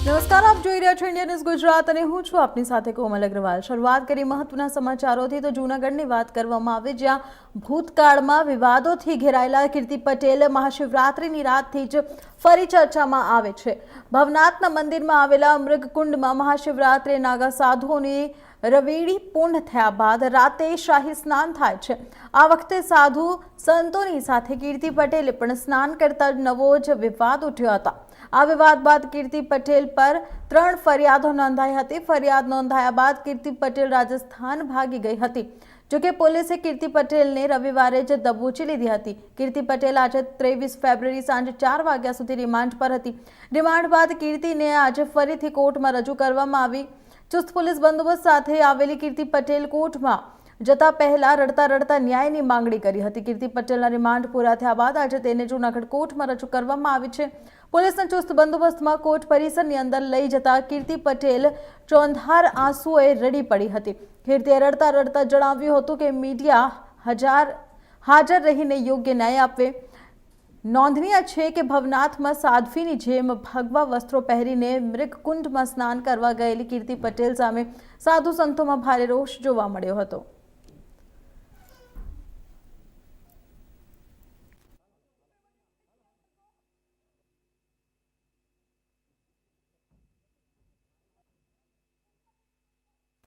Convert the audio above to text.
નમસ્કાર, આપ જોઈ રહ્યા છો ઇન્ડિયા ન્યૂઝ ગુજરાત અને હું છું આપની સાથે કોમલ અગ્રવાલ। શરૂઆત કરી મહત્વના સમાચારોથી તો જૂનાગઢની વાત કરવામાં આવે, જ્યાં ભૂતકાળમાં વિવાદોથી ઘેરાયેલા કીર્તિ પટેલ મહાશિવરાત્રિની રાતથી જ ફરી ચર્ચામાં આવે છે। ભવનાથના મંદિરમાં આવેલા મૃગકુંડમાં મહાશિવરાત્રિએ નાગા સાધુઓની રવેડી પૂર્ણ થયા બાદ રાતે શાહી સ્નાન થાય છે। આ વખતે સાધુ સંતોની સાથે કીર્તિ પટેલે પણ સ્નાન કરતા નવો જ વિવાદ ઉઠ્યો હતો। આ વિવાદ બાદ કીર્તિ પટેલ પર 3 ફરિયાદો નોંધાઈ હતી। ફરિયાદ નોંધાયા બાદ કીર્તિ પટેલ રાજસ્થાન ભાગી ગઈ હતી। જોકે પોલીસે કીર્તિ પટેલને રવિવારે જ દબોચી લીધી હતી। કીર્તિ પટેલ આજે 23 ફેબ્રુઆરી સાંજે 4 વાગ્યા સુધી રિમાન્ડ પર હતી। રિમાન્ડ બાદ કીર્તિને આજે ફરીથી કોર્ટમાં રજૂ કરવામાં આવી। ચુસ્ત પોલીસ બંદોબસ્ત સાથે આવેલી કીર્તિ પટેલ કોર્ટમાં જતા પહેલા રડતા ન્યાયની માંગણી કરી હતી। કીર્તિ પટેલના રિમાન્ડ પૂરા થયા બાદ આજે તેને જૂનાગઢ કોર્ટમાં રજૂ કરવામાં આવી છે। પોલીસના ચુસ્ત બંદોબસ્તમાં કોર્ટ પરિસરની અંદર લઈ જતા કીર્તિ પટેલ ચોંધાર આંસુએ રડી પડી હતી। કીર્તિએ રડતા જણાવ્યું હતું કે મીડિયા હાજર રહીને યોગ્ય ન્યાય આપે। નોંધનીય છે કે ભવનાથમાં સાધ્વીની જેમ ભગવા વસ્ત્રો પહેરીને મૃગકુંડમાં સ્નાન કરવા ગયેલી કીર્તિ પટેલ સામે સાધુ સંતોમાં ભારે રોષ જોવા મળ્યો હતો।